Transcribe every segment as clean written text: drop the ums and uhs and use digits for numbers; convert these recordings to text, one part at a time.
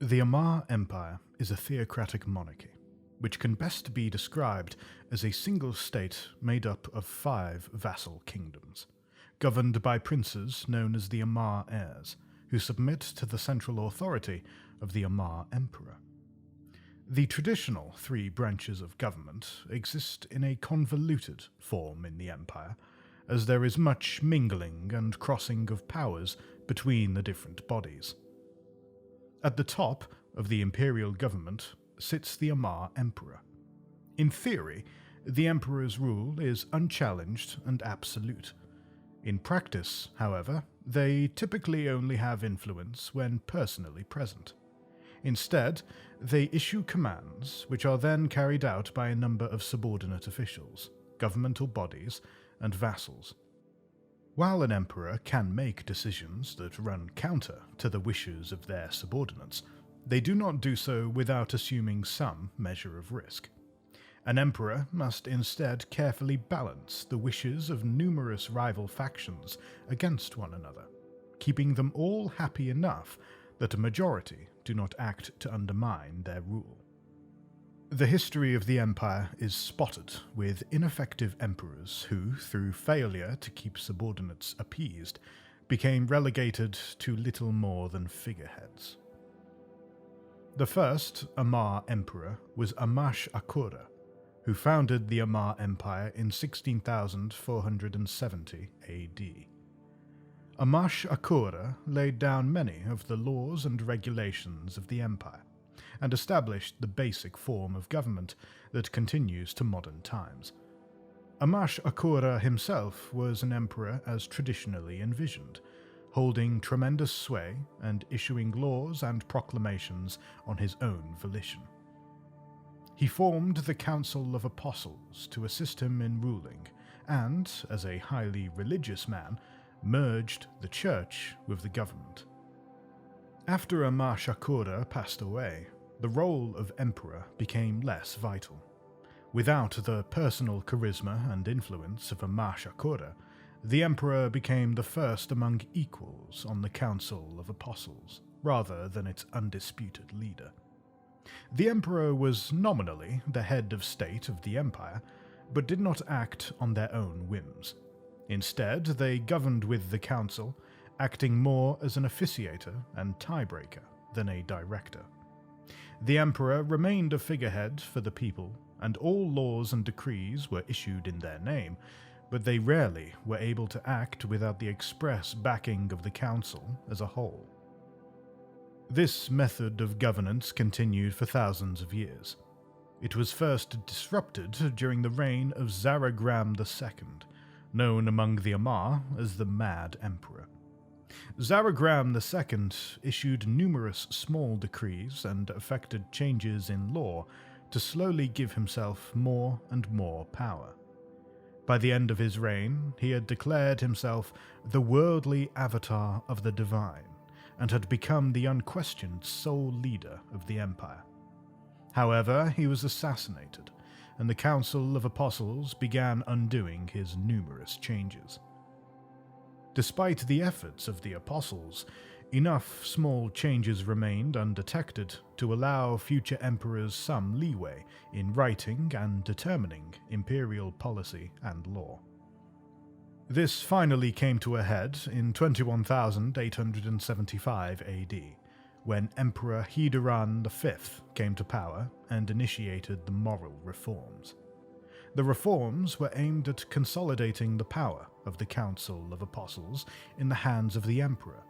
The Amarr Empire is a theocratic monarchy, which can best be described as a single state made up of 5 vassal kingdoms, governed by princes known as the Amar Heirs, who submit to the central authority of the Amar Emperor. The traditional 3 branches of government exist in a convoluted form in the empire, as there is much mingling and crossing of powers between the different bodies. At the top of the imperial government sits the Amar Emperor. In theory, the emperor's rule is unchallenged and absolute. In practice, however, they typically only have influence when personally present. Instead, they issue commands which are then carried out by a number of subordinate officials, governmental bodies, and vassals. While an emperor can make decisions that run counter to the wishes of their subordinates, they do not do so without assuming some measure of risk. An emperor must instead carefully balance the wishes of numerous rival factions against one another, keeping them all happy enough that a majority do not act to undermine their rule. The history of the empire is spotted with ineffective emperors who, through failure to keep subordinates appeased, became relegated to little more than figureheads. The first Amar emperor was Amash Akura, who founded the Amar Empire in 16,470 AD. Amash Akura laid down many of the laws and regulations of the empire, and established the basic form of government that continues to modern times. Amash Akura himself was an emperor as traditionally envisioned, holding tremendous sway and issuing laws and proclamations on his own volition. He formed the Council of Apostles to assist him in ruling, and, as a highly religious man, merged the church with the government. After Amash Akura passed away, the role of emperor became less vital. Without the personal charisma and influence of Amash Akura, the emperor became the first among equals on the Council of Apostles, rather than its undisputed leader. The emperor was nominally the head of state of the empire, but did not act on their own whims. Instead, they governed with the council, acting more as an officiator and tiebreaker than a director. The emperor remained a figurehead for the people, and all laws and decrees were issued in their name, but they rarely were able to act without the express backing of the council as a whole. This method of governance continued for thousands of years. It was first disrupted during the reign of Zaragram II, known among the Amarr as the Mad Emperor. Zaragram II issued numerous small decrees and effected changes in law to slowly give himself more and more power. By the end of his reign, he had declared himself the worldly avatar of the divine, and had become the unquestioned sole leader of the empire. However, he was assassinated, and the Council of Apostles began undoing his numerous changes. Despite the efforts of the Apostles, enough small changes remained undetected to allow future emperors some leeway in writing and determining imperial policy and law. This finally came to a head in 21,875 AD, when Emperor Hidaran V came to power and initiated the moral reforms. The reforms were aimed at consolidating the power of the Council of Apostles in the hands of the Emperor,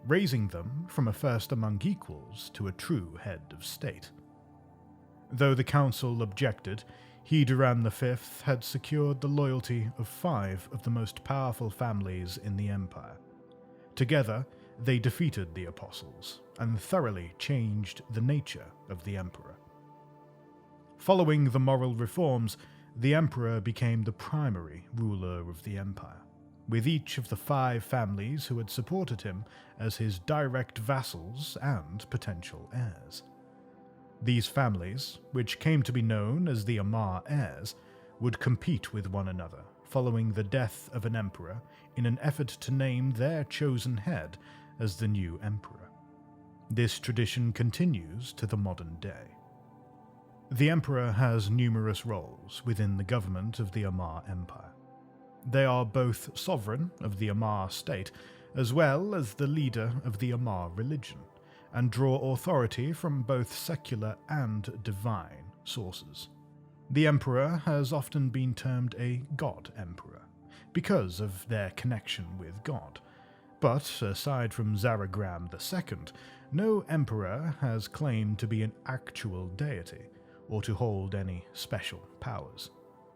raising them from a first among equals to a true head of state. Though the Council objected, Hidaran V had secured the loyalty of 5 of the most powerful families in the empire. Together, they defeated the Apostles and thoroughly changed the nature of the Emperor. Following the moral reforms, the Emperor became the primary ruler of the empire, with each of the 5 families who had supported him as his direct vassals and potential heirs. These families, which came to be known as the Amar Heirs, would compete with one another following the death of an emperor in an effort to name their chosen head as the new emperor. This tradition continues to the modern day. The Emperor has numerous roles within the government of the Amarr Empire. They are both sovereign of the Amarr state, as well as the leader of the Amarr religion, and draw authority from both secular and divine sources. The Emperor has often been termed a God Emperor, because of their connection with God. But, aside from Zaragram II, no Emperor has claimed to be an actual deity, or to hold any special powers.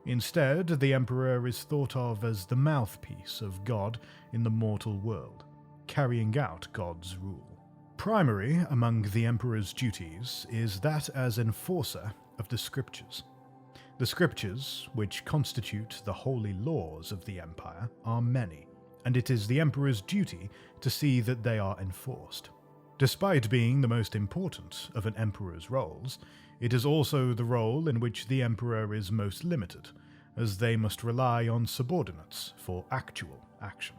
Instead, the Emperor is thought of as the mouthpiece of God in the mortal world, carrying out God's rule. Primary among the Emperor's duties is that as enforcer of the Scriptures. The Scriptures, which constitute the holy laws of the Empire, are many, and it is the Emperor's duty to see that they are enforced. Despite being the most important of an Emperor's roles, it is also the role in which the Emperor is most limited, as they must rely on subordinates for actual action.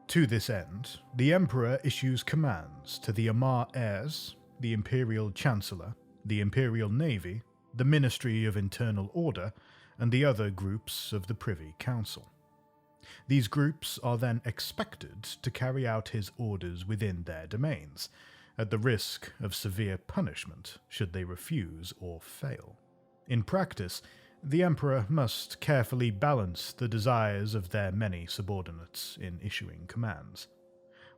To this end, the Emperor issues commands to the Amar Heirs, the Imperial Chancellor, the Imperial Navy, the Ministry of Internal Order, and the other groups of the Privy Council. These groups are then expected to carry out his orders within their domains, at the risk of severe punishment should they refuse or fail. In practice, the Emperor must carefully balance the desires of their many subordinates in issuing commands.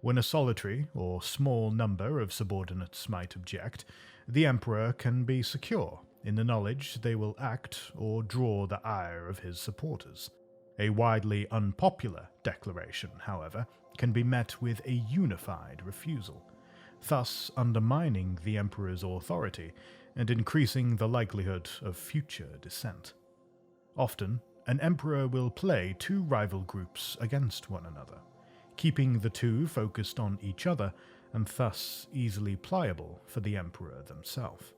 When a solitary or small number of subordinates might object, the Emperor can be secure in the knowledge they will act or draw the ire of his supporters. A widely unpopular declaration, however, can be met with a unified refusal, thus undermining the Emperor's authority and increasing the likelihood of future dissent. Often, an Emperor will play two rival groups against one another, keeping the two focused on each other and thus easily pliable for the Emperor themselves.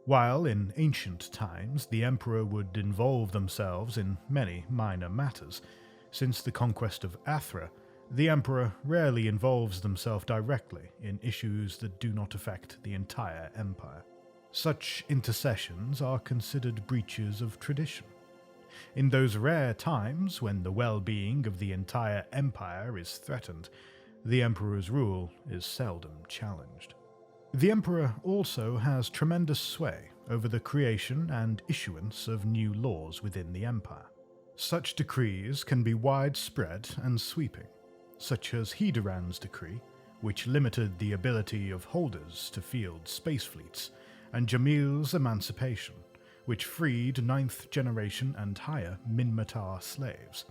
While in ancient times the Emperor would involve themselves in many minor matters, since the conquest of Athra, the Emperor rarely involves themselves directly in issues that do not affect the entire empire. Such intercessions are considered breaches of tradition. In those rare times when the well-being of the entire empire is threatened, the Emperor's rule is seldom challenged. The Emperor also has tremendous sway over the creation and issuance of new laws within the empire. Such decrees can be widespread and sweeping, such as Hedoran's decree, which limited the ability of holders to field space fleets, and Jamil's emancipation, which freed ninth-generation and higher Minmatar slaves,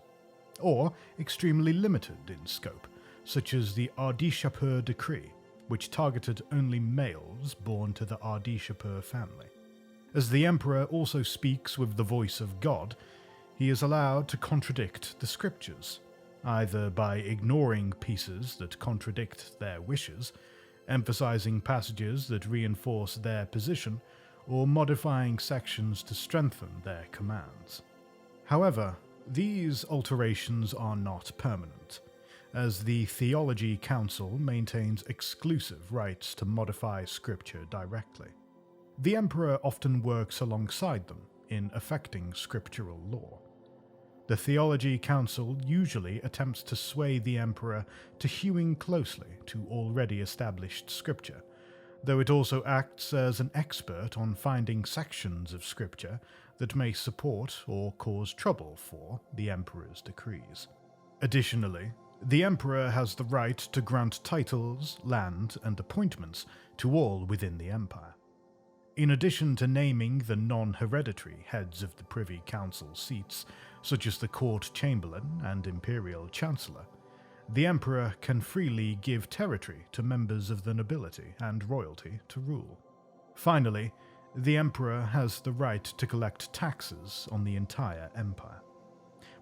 or extremely limited in scope, such as the Ardishapur decree, which targeted only males born to the Ardishapur family. As the Emperor also speaks with the voice of God, he is allowed to contradict the scriptures, either by ignoring pieces that contradict their wishes, emphasizing passages that reinforce their position, or modifying sections to strengthen their commands. However, these alterations are not permanent, as the Theology Council maintains exclusive rights to modify scripture directly. The Emperor often works alongside them in affecting scriptural law. The Theology Council usually attempts to sway the Emperor to hewing closely to already established scripture, though it also acts as an expert on finding sections of scripture that may support or cause trouble for the Emperor's decrees. Additionally, the Emperor has the right to grant titles, land, and appointments to all within the Empire. In addition to naming the non-hereditary heads of the Privy Council seats, such as the Court Chamberlain and Imperial Chancellor, the Emperor can freely give territory to members of the nobility and royalty to rule. Finally, the Emperor has the right to collect taxes on the entire empire.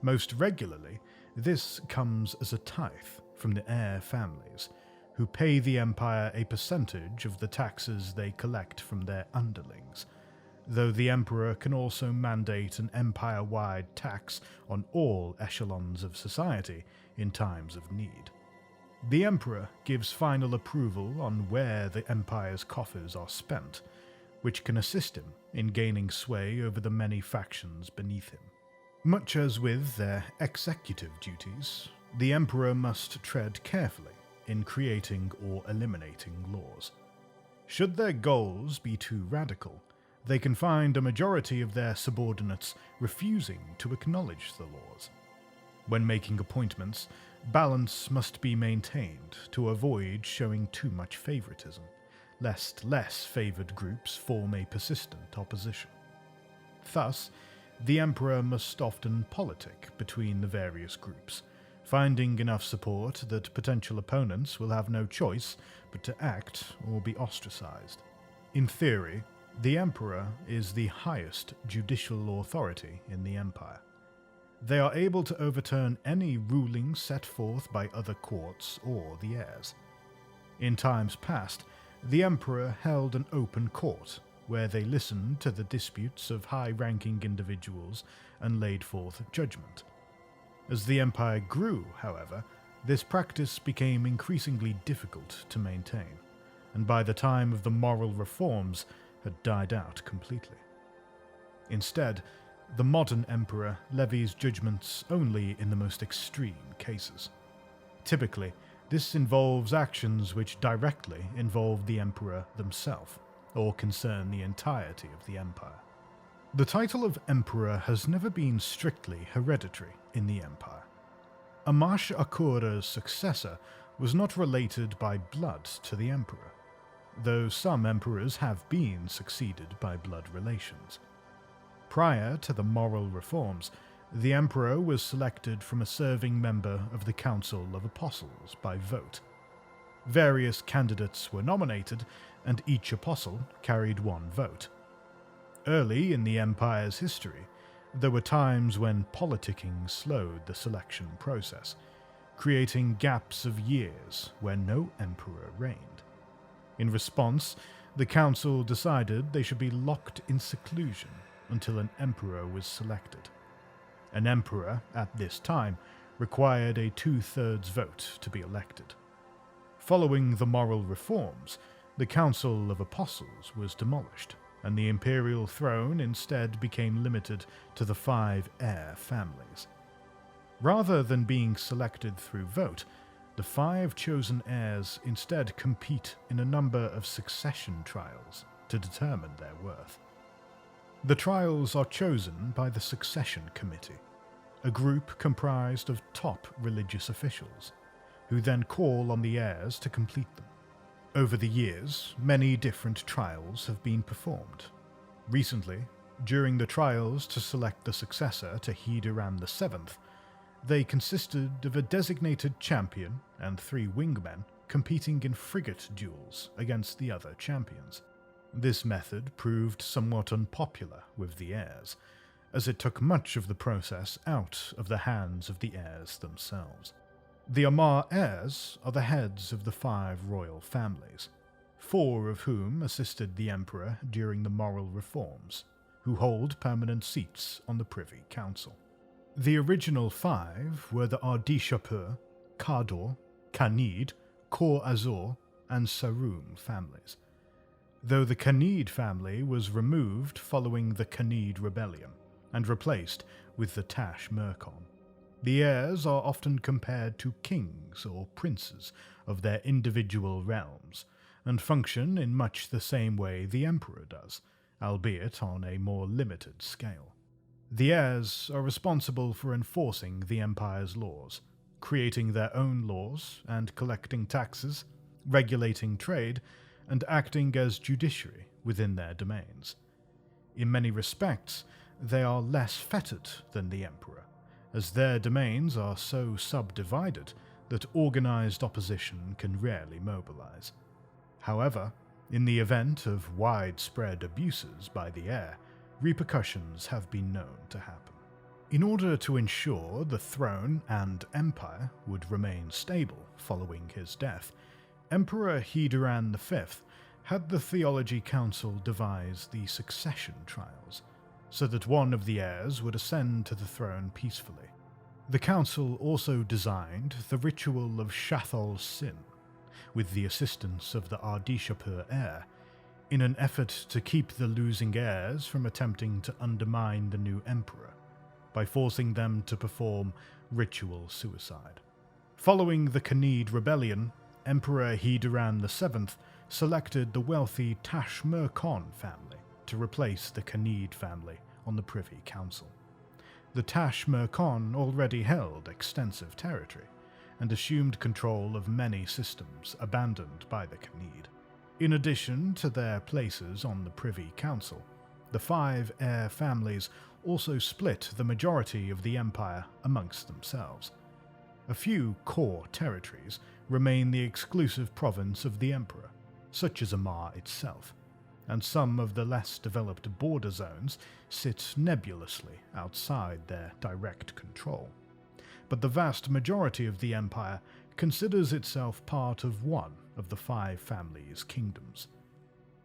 Most regularly, this comes as a tithe from the heir families, who pay the Empire a percentage of the taxes they collect from their underlings, though the Emperor can also mandate an empire-wide tax on all echelons of society in times of need. The Emperor gives final approval on where the Empire's coffers are spent, which can assist him in gaining sway over the many factions beneath him. Much as with their executive duties, the Emperor must tread carefully in creating or eliminating laws. Should their goals be too radical, they can find a majority of their subordinates refusing to acknowledge the laws. When making appointments, balance must be maintained to avoid showing too much favoritism, lest less favored groups form a persistent opposition. Thus, the Emperor must often politic between the various groups, finding enough support that potential opponents will have no choice but to act or be ostracized. In theory, the Emperor is the highest judicial authority in the Empire. They are able to overturn any ruling set forth by other courts or the heirs. In times past, the Emperor held an open court where they listened to the disputes of high-ranking individuals and laid forth judgment. As the Empire grew, however, this practice became increasingly difficult to maintain, and by the time of the moral reforms had died out completely. Instead, the modern Emperor levies judgments only in the most extreme cases. Typically, this involves actions which directly involve the Emperor themselves, or concern the entirety of the Empire. The title of Emperor has never been strictly hereditary in the Empire. Amar Heirs' successor was not related by blood to the Emperor, though some emperors have been succeeded by blood relations. Prior to the moral reforms, the Emperor was selected from a serving member of the Council of Apostles by vote. Various candidates were nominated, and each apostle carried one vote. Early in the Empire's history, there were times when politicking slowed the selection process, creating gaps of years where no emperor reigned. In response, the council decided they should be locked in seclusion until an emperor was selected. An emperor, at this time, required a 2/3 vote to be elected. Following the moral reforms, the Council of Apostles was demolished, and the imperial throne instead became limited to the 5 heir families. Rather than being selected through vote, the 5 chosen heirs instead compete in a number of succession trials to determine their worth. The trials are chosen by the Succession Committee, a group comprised of top religious officials, who then call on the heirs to complete them. Over the years, many different trials have been performed. Recently, during the trials to select the successor to Heirs VII, they consisted of a designated champion and 3 wingmen competing in frigate duels against the other champions. This method proved somewhat unpopular with the heirs, as it took much of the process out of the hands of the heirs themselves. The Amar Heirs are the heads of the 5 royal families, 4 of whom assisted the Emperor during the moral reforms, who hold permanent seats on the Privy Council. The original 5 were the Ardishapur, Kador, Khanid, Khor Azor, and Sarum families, though the Khanid family was removed following the Khanid Rebellion and replaced with the Tash Murkon. The heirs are often compared to kings or princes of their individual realms, and function in much the same way the emperor does, albeit on a more limited scale. The heirs are responsible for enforcing the empire's laws, creating their own laws and collecting taxes, regulating trade, and acting as judiciary within their domains. In many respects, they are less fettered than the emperor, as their domains are so subdivided that organized opposition can rarely mobilize. However, in the event of widespread abuses by the heir, repercussions have been known to happen. In order to ensure the throne and empire would remain stable following his death, Emperor Heirs V had the Theology Council devise the succession trials, so that one of the heirs would ascend to the throne peacefully. The council also designed the ritual of Shathol's Sin, with the assistance of the Ardishapur heir, in an effort to keep the losing heirs from attempting to undermine the new emperor, by forcing them to perform ritual suicide. Following the Khanid rebellion, Emperor Hidaran VII selected the wealthy Tash-Mer-Khan family to replace the Khanid family on the Privy Council. The Tash-Mer-Khan already held extensive territory and assumed control of many systems abandoned by the Khanid. In addition to their places on the Privy Council, the 5 heir families also split the majority of the empire amongst themselves. A few core territories remain the exclusive province of the emperor, such as Amarr itself, and some of the less developed border zones sit nebulously outside their direct control. But the vast majority of the empire considers itself part of one of the 5 families' kingdoms.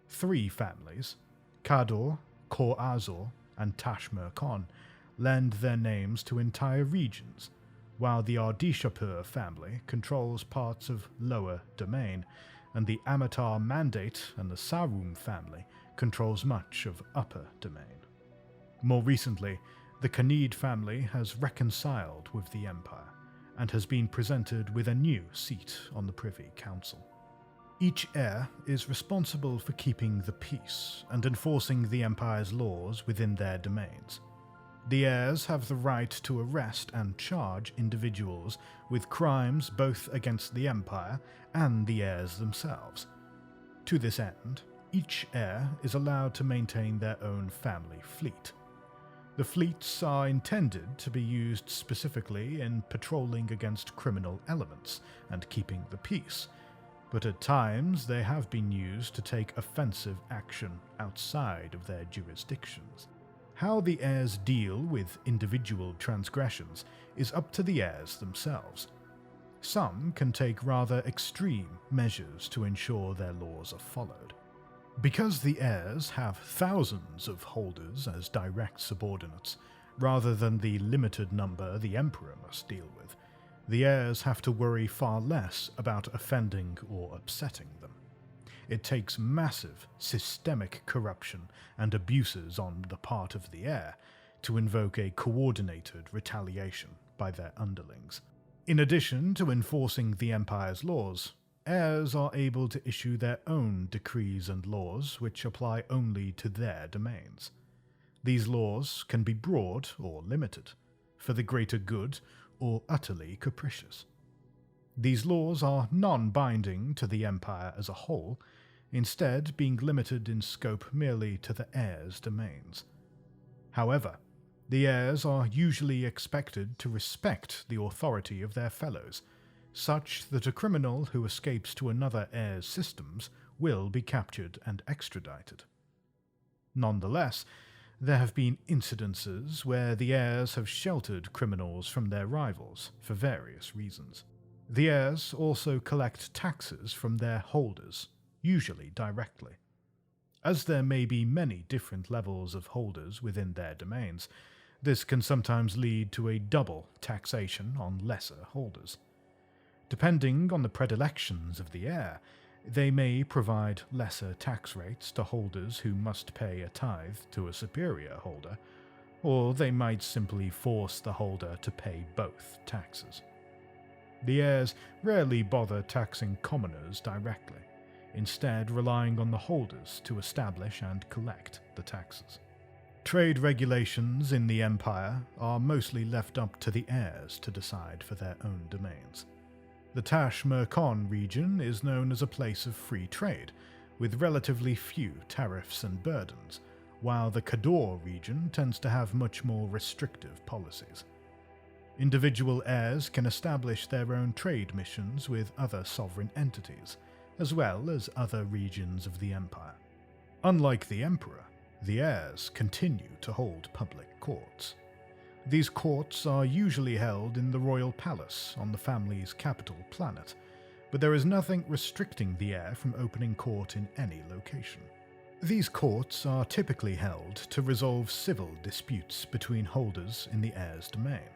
3 families, Kador, Khor Azor, and Tash-Mer-Khan, lend their names to entire regions, while the Ardishapur family controls parts of Lower Domain, and the Amatar Mandate and the Sarum family controls much of Upper Domain. More recently, the Khanid family has reconciled with the Empire, and has been presented with a new seat on the Privy Council. Each heir is responsible for keeping the peace and enforcing the Empire's laws within their domains. The heirs have the right to arrest and charge individuals with crimes both against the Empire and the heirs themselves. To this end, each heir is allowed to maintain their own family fleet. The fleets are intended to be used specifically in patrolling against criminal elements and keeping the peace, but at times they have been used to take offensive action outside of their jurisdictions. How the heirs deal with individual transgressions is up to the heirs themselves. Some can take rather extreme measures to ensure their laws are followed. Because the heirs have thousands of holders as direct subordinates, rather than the limited number the emperor must deal with, the heirs have to worry far less about offending or upsetting them. It takes massive systemic corruption and abuses on the part of the heir to invoke a coordinated retaliation by their underlings. In addition to enforcing the Empire's laws, heirs are able to issue their own decrees and laws which apply only to their domains. These laws can be broad or limited, for the greater good or utterly capricious. These laws are non-binding to the Empire as a whole, instead being limited in scope merely to the heirs' domains. However, the heirs are usually expected to respect the authority of their fellows, such that a criminal who escapes to another heir's systems will be captured and extradited. Nonetheless, there have been incidences where the heirs have sheltered criminals from their rivals for various reasons. The heirs also collect taxes from their holders, usually directly. As there may be many different levels of holders within their domains, this can sometimes lead to a double taxation on lesser holders. Depending on the predilections of the heir, they may provide lesser tax rates to holders who must pay a tithe to a superior holder, or they might simply force the holder to pay both taxes. The heirs rarely bother taxing commoners directly, instead relying on the holders to establish and collect the taxes. Trade regulations in the Empire are mostly left up to the heirs to decide for their own domains. The Tash-Mer-Khan region is known as a place of free trade, with relatively few tariffs and burdens, while the Kador region tends to have much more restrictive policies. Individual heirs can establish their own trade missions with other sovereign entities, as well as other regions of the empire. Unlike the emperor, the heirs continue to hold public courts. These courts are usually held in the royal palace on the family's capital planet, but there is nothing restricting the heir from opening court in any location. These courts are typically held to resolve civil disputes between holders in the heir's domain,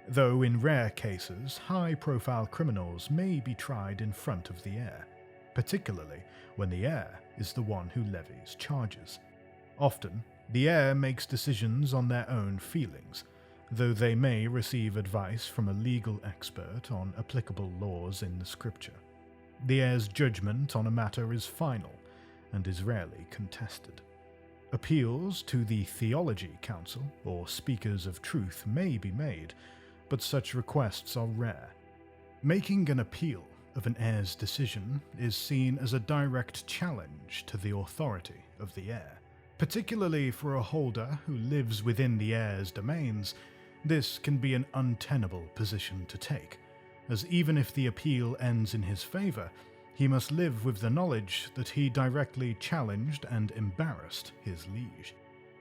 though in rare cases, high-profile criminals may be tried in front of the heir, particularly when the heir is the one who levies charges. Often, the heir makes decisions on their own feelings, though they may receive advice from a legal expert on applicable laws in the scripture. The heir's judgment on a matter is final and is rarely contested. Appeals to the Theology Council or Speakers of Truth may be made, but such requests are rare. Making an appeal of an heir's decision is seen as a direct challenge to the authority of the heir. Particularly for a holder who lives within the heir's domains, this can be an untenable position to take, as even if the appeal ends in his favour, he must live with the knowledge that he directly challenged and embarrassed his liege.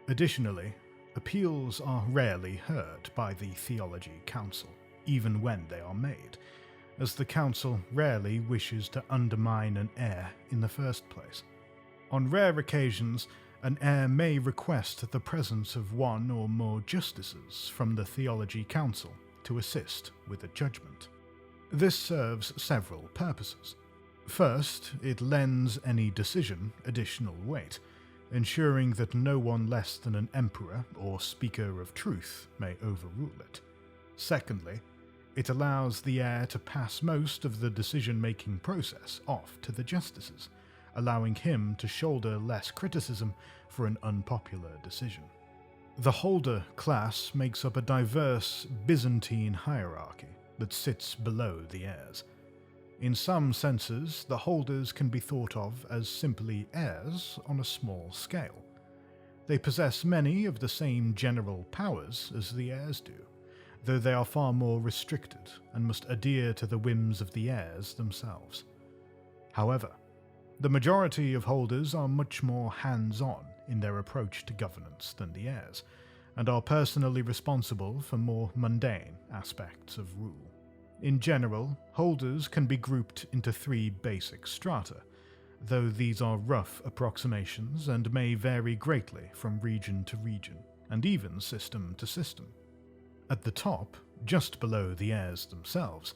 Additionally, appeals are rarely heard by the Theology Council, even when they are made, as the council rarely wishes to undermine an heir in the first place. On rare occasions, an heir may request the presence of one or more justices from the Theology Council to assist with a judgment. This serves several purposes. First, it lends any decision additional weight, ensuring that no one less than an emperor or speaker of truth may overrule it. Secondly, it allows the heir to pass most of the decision-making process off to the justices, allowing him to shoulder less criticism for an unpopular decision. The holder class makes up a diverse Byzantine hierarchy that sits below the heirs. In some senses, the holders can be thought of as simply heirs on a small scale. They possess many of the same general powers as the heirs do, though they are far more restricted and must adhere to the whims of the heirs themselves. However, the majority of holders are much more hands-on in their approach to governance than the heirs, and are personally responsible for more mundane aspects of rule. In general, holders can be grouped into 3 basic strata, though these are rough approximations and may vary greatly from region to region, and even system to system. At the top, just below the heirs themselves,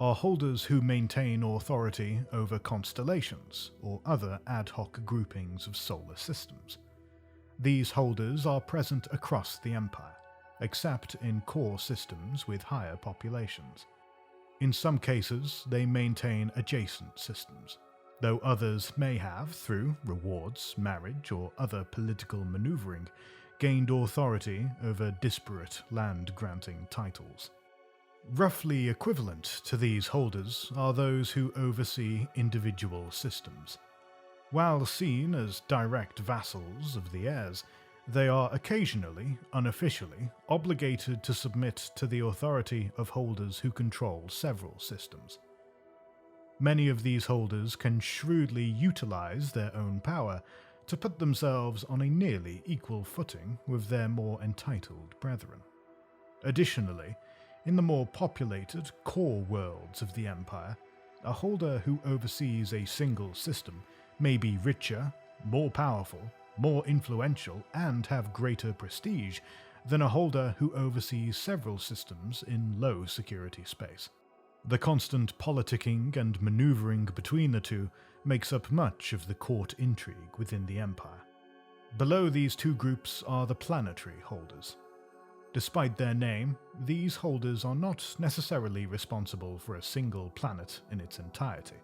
are holders who maintain authority over constellations or other ad hoc groupings of solar systems. These holders are present across the Empire, except in core systems with higher populations. In some cases, they maintain adjacent systems, though others may have, through rewards, marriage, or other political maneuvering, gained authority over disparate land-granting titles. Roughly equivalent to these holders are those who oversee individual systems. While seen as direct vassals of the heirs, they are occasionally, unofficially, obligated to submit to the authority of holders who control several systems. Many of these holders can shrewdly utilize their own power to put themselves on a nearly equal footing with their more entitled brethren. Additionally, in the more populated core worlds of the Empire, a holder who oversees a single system may be richer, more powerful, more influential, and have greater prestige than a holder who oversees several systems in low security space. The constant politicking and maneuvering between the two makes up much of the court intrigue within the Empire. Below these 2 groups are the Planetary Holders. Despite their name, these holders are not necessarily responsible for a single planet in its entirety.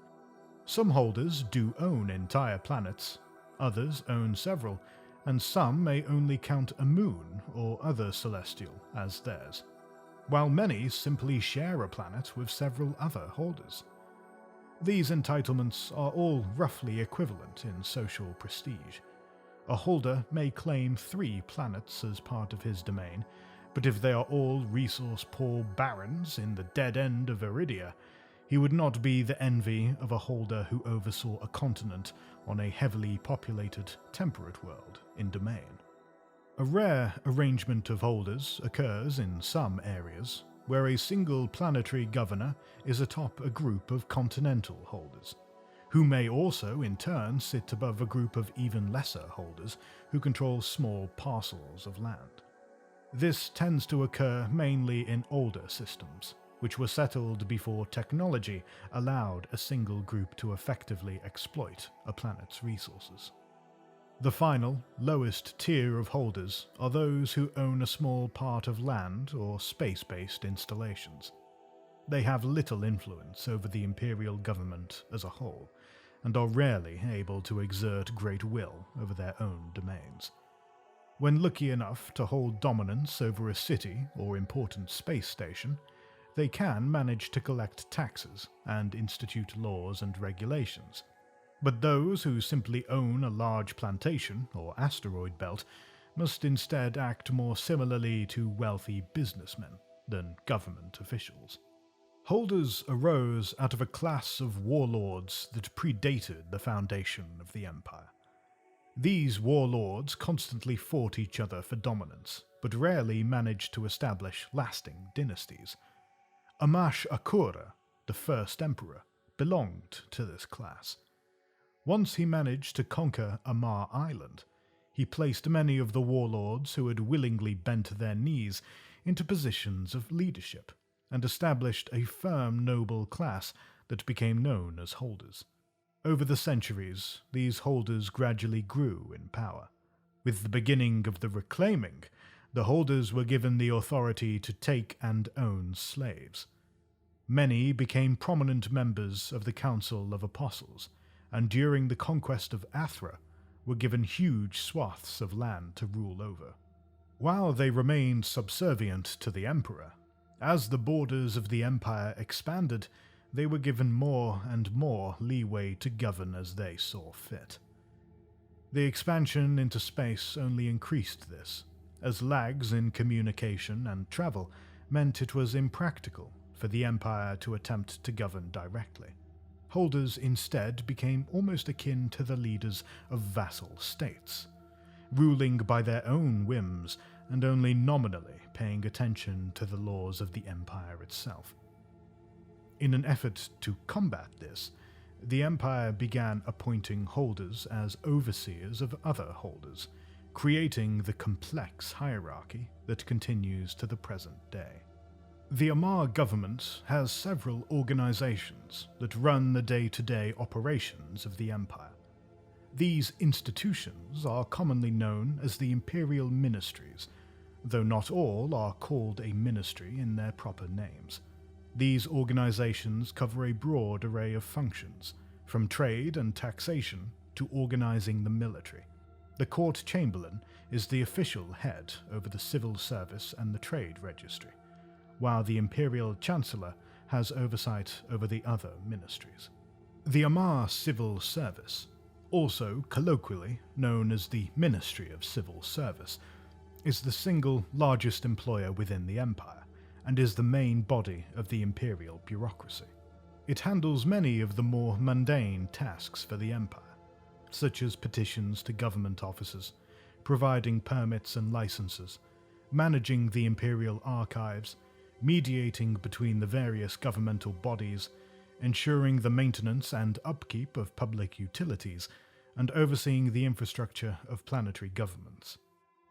Some holders do own entire planets, others own several, and some may only count a moon or other celestial as theirs, while many simply share a planet with several other holders. These entitlements are all roughly equivalent in social prestige. A holder may claim 3 planets as part of his domain, but if they are all resource-poor barons in the dead end of Iridia, he would not be the envy of a holder who oversaw a continent on a heavily populated, temperate world in domain. A rare arrangement of holders occurs in some areas, where a single planetary governor is atop a group of continental holders, who may also in turn sit above a group of even lesser holders who control small parcels of land. This tends to occur mainly in older systems, which were settled before technology allowed a single group to effectively exploit a planet's resources. The final, lowest tier of holders are those who own a small part of land or space-based installations. They have little influence over the imperial government as a whole, and are rarely able to exert great will over their own domains. When lucky enough to hold dominance over a city or important space station, they can manage to collect taxes and institute laws and regulations. But those who simply own a large plantation or asteroid belt must instead act more similarly to wealthy businessmen than government officials. Holders arose out of a class of warlords that predated the foundation of the Empire. These warlords constantly fought each other for dominance, but rarely managed to establish lasting dynasties. Amar Heirs, the first emperor, belonged to this class. Once he managed to conquer Amarr Island, he placed many of the warlords who had willingly bent their knees into positions of leadership, and established a firm noble class that became known as holders. Over the centuries, these holders gradually grew in power. With the beginning of the reclaiming, the holders were given the authority to take and own slaves. Many became prominent members of the Council of Apostles, and during the conquest of Athra, were given huge swaths of land to rule over. While they remained subservient to the Emperor, as the borders of the Empire expanded, they were given more and more leeway to govern as they saw fit. The expansion into space only increased this, as lags in communication and travel meant it was impractical for the Empire to attempt to govern directly. Holders instead became almost akin to the leaders of vassal states, ruling by their own whims and only nominally paying attention to the laws of the Empire itself. In an effort to combat this, the Empire began appointing holders as overseers of other holders, creating the complex hierarchy that continues to the present day. The Amarr government has several organizations that run the day-to-day operations of the Empire. These institutions are commonly known as the Imperial Ministries, though not all are called a ministry in their proper names. These organizations cover a broad array of functions, from trade and taxation to organizing the military. The Court Chamberlain is the official head over the civil service and the trade registry, while the Imperial Chancellor has oversight over the other ministries. The Amarr Civil Service, also colloquially known as the Ministry of Civil Service, is the single largest employer within the Empire, and is the main body of the imperial bureaucracy. It handles many of the more mundane tasks for the Empire, such as petitions to government officers, providing permits and licenses, managing the imperial archives, mediating between the various governmental bodies, ensuring the maintenance and upkeep of public utilities, and overseeing the infrastructure of planetary governments.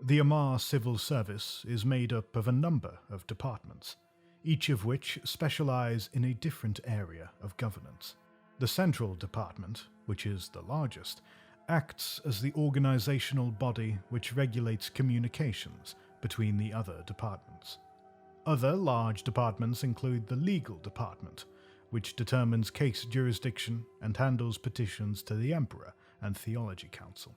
The Amarr Civil Service is made up of a number of departments, each of which specialize in a different area of governance. The Central Department, which is the largest, acts as the organizational body which regulates communications between the other departments. Other large departments include the Legal Department, which determines case jurisdiction and handles petitions to the Emperor and Theology Council.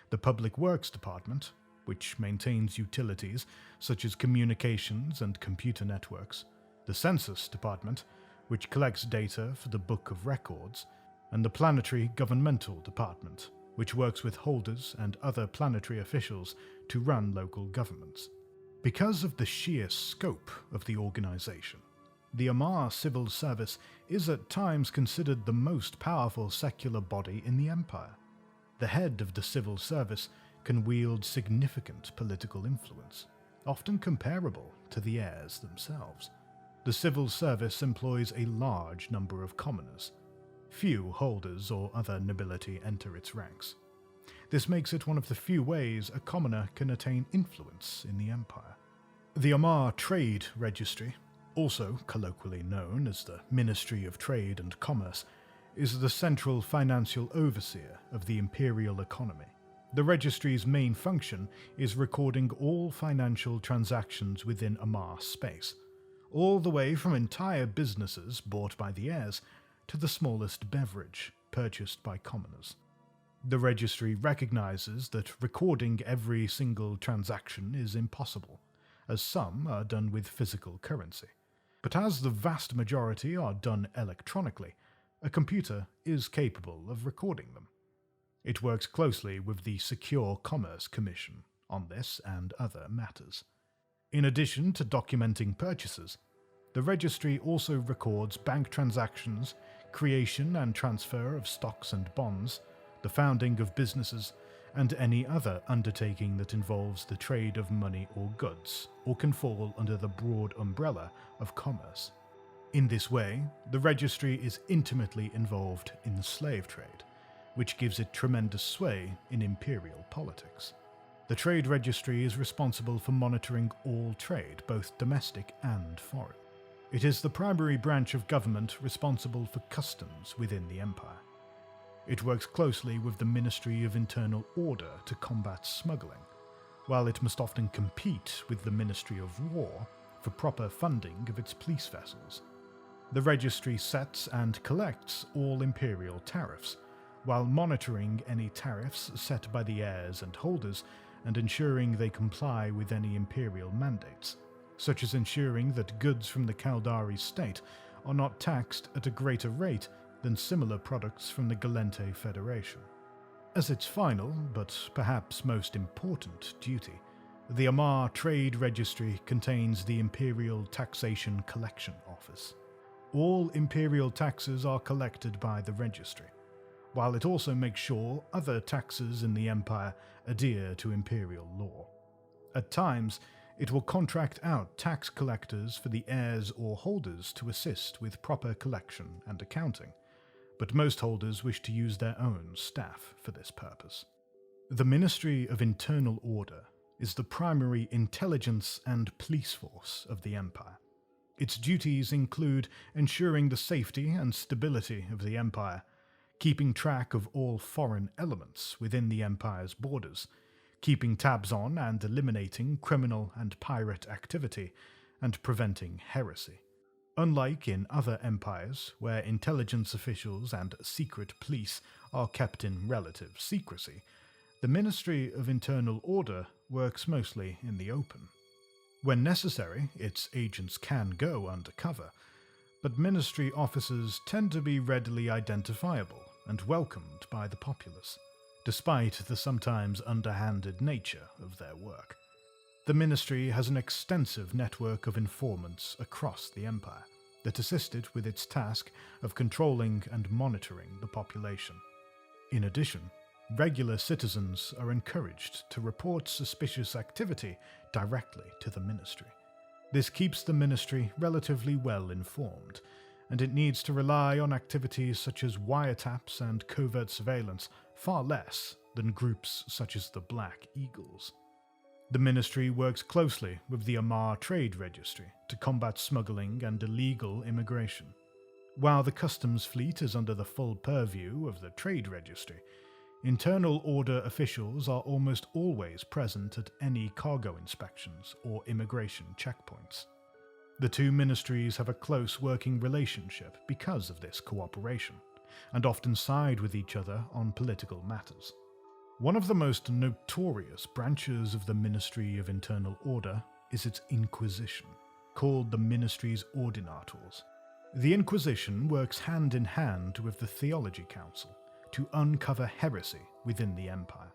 The Public Works Department, which maintains utilities such as communications and computer networks, the Census Department, which collects data for the Book of Records, and the Planetary Governmental Department, which works with holders and other planetary officials to run local governments. Because of the sheer scope of the organization, the Amarr Civil Service is at times considered the most powerful secular body in the Empire. The head of the civil service can wield significant political influence, often comparable to the heirs themselves. The civil service employs a large number of commoners. Few holders or other nobility enter its ranks. This makes it one of the few ways a commoner can attain influence in the Empire. The Amarr Trade Registry, also colloquially known as the Ministry of Trade and Commerce, is the central financial overseer of the imperial economy. The registry's main function is recording all financial transactions within Amarr space, all the way from entire businesses bought by the heirs to the smallest beverage purchased by commoners. The registry recognizes that recording every single transaction is impossible, as some are done with physical currency. But as the vast majority are done electronically, a computer is capable of recording them. It works closely with the Secure Commerce Commission on this and other matters. In addition to documenting purchases, the registry also records bank transactions, creation and transfer of stocks and bonds, the founding of businesses, and any other undertaking that involves the trade of money or goods, or can fall under the broad umbrella of commerce. In this way, the registry is intimately involved in the slave trade, which gives it tremendous sway in imperial politics. The trade registry is responsible for monitoring all trade, both domestic and foreign. It is the primary branch of government responsible for customs within the empire. It works closely with the Ministry of Internal Order to combat smuggling, while it must often compete with the Ministry of War for proper funding of its police vessels. The registry sets and collects all imperial tariffs, while monitoring any tariffs set by the heirs and holders and ensuring they comply with any imperial mandates, such as ensuring that goods from the Caldari state are not taxed at a greater rate than similar products from the Galente Federation. As its final, but perhaps most important duty, the Amarr Trade Registry contains the Imperial Taxation Collection Office. All imperial taxes are collected by the registry, while it also makes sure other taxes in the empire adhere to imperial law. At times, it will contract out tax collectors for the heirs or holders to assist with proper collection and accounting, but most holders wish to use their own staff for this purpose. The Ministry of Internal Order is the primary intelligence and police force of the empire. Its duties include ensuring the safety and stability of the empire, keeping track of all foreign elements within the empire's borders, keeping tabs on and eliminating criminal and pirate activity, and preventing heresy. Unlike in other empires, where intelligence officials and secret police are kept in relative secrecy, the Ministry of Internal Order works mostly in the open. When necessary, its agents can go undercover, but ministry officers tend to be readily identifiable and welcomed by the populace, despite the sometimes underhanded nature of their work. The ministry has an extensive network of informants across the empire that assist it with its task of controlling and monitoring the population. In addition, regular citizens are encouraged to report suspicious activity directly to the ministry. This keeps the ministry relatively well informed, and it needs to rely on activities such as wiretaps and covert surveillance far less than groups such as the Black Eagles. The ministry works closely with the Amarr Trade Registry to combat smuggling and illegal immigration. While the customs fleet is under the full purview of the Trade Registry, internal order officials are almost always present at any cargo inspections or immigration checkpoints. The two ministries have a close working relationship because of this cooperation, and often side with each other on political matters. One of the most notorious branches of the Ministry of Internal Order is its Inquisition, called the Ministry's Ordinators. The Inquisition works hand in hand with the Theology Council to uncover heresy within the empire.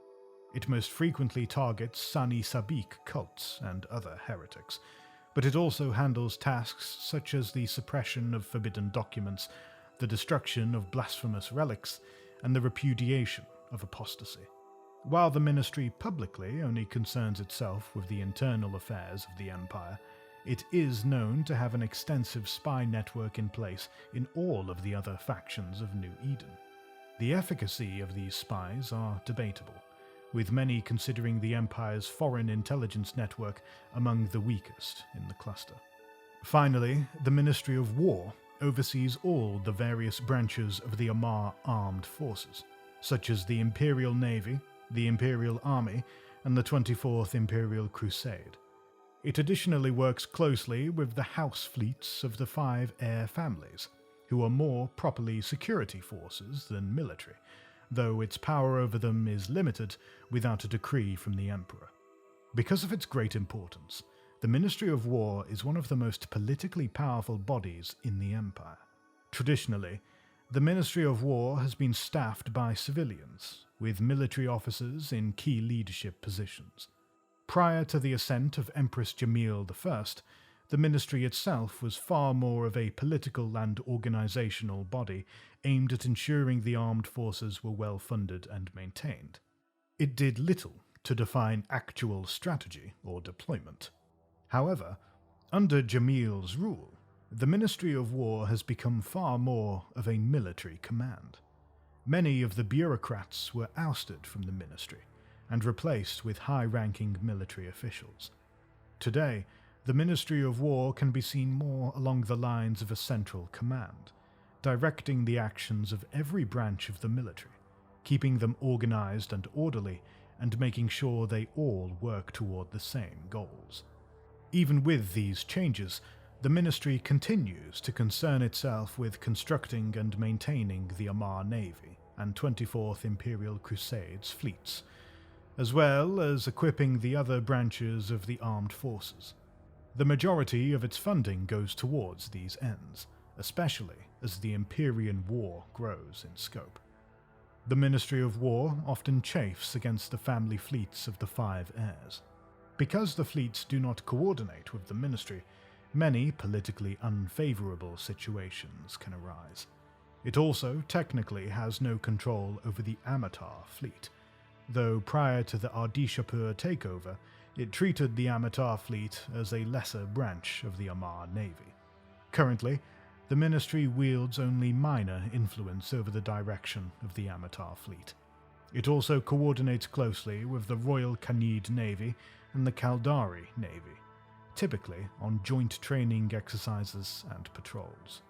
It most frequently targets Sani Sabik cults and other heretics, but it also handles tasks such as the suppression of forbidden documents, the destruction of blasphemous relics, and the repudiation of apostasy. While the ministry publicly only concerns itself with the internal affairs of the empire, it is known to have an extensive spy network in place in all of the other factions of New Eden. The efficacy of these spies are debatable, with many considering the Empire's foreign intelligence network among the weakest in the cluster. Finally, the Ministry of War oversees all the various branches of the Amarr armed forces, such as the Imperial Navy, the Imperial Army, and the 24th Imperial Crusade. It additionally works closely with the house fleets of the 5 heir families, who are more properly security forces than military, though its power over them is limited without a decree from the Emperor. Because of its great importance, the Ministry of War is one of the most politically powerful bodies in the Empire. Traditionally, the Ministry of War has been staffed by civilians, with military officers in key leadership positions. Prior to the ascent of Empress Jamil I, the ministry itself was far more of a political and organizational body aimed at ensuring the armed forces were well funded and maintained. It did little to define actual strategy or deployment. However, under Jamil's rule, the Ministry of War has become far more of a military command. Many of the bureaucrats were ousted from the ministry and replaced with high-ranking military officials. Today, the Ministry of War can be seen more along the lines of a central command, directing the actions of every branch of the military, keeping them organized and orderly, and making sure they all work toward the same goals. Even with these changes, the ministry continues to concern itself with constructing and maintaining the Amarr Navy and 24th Imperial Crusade's fleets, as well as equipping the other branches of the armed forces. The majority of its funding goes towards these ends, especially as the Empyrean War grows in scope. The Ministry of War often chafes against the family fleets of the 5 heirs. Because the fleets do not coordinate with the ministry, many politically unfavorable situations can arise. It also technically has no control over the Amarr fleet, though prior to the Ardishapur takeover, it treated the Amarr fleet as a lesser branch of the Amarr Navy. Currently, the ministry wields only minor influence over the direction of the Amarr fleet. It also coordinates closely with the Royal Khanid Navy and the Kaldari Navy, typically on joint training exercises and patrols.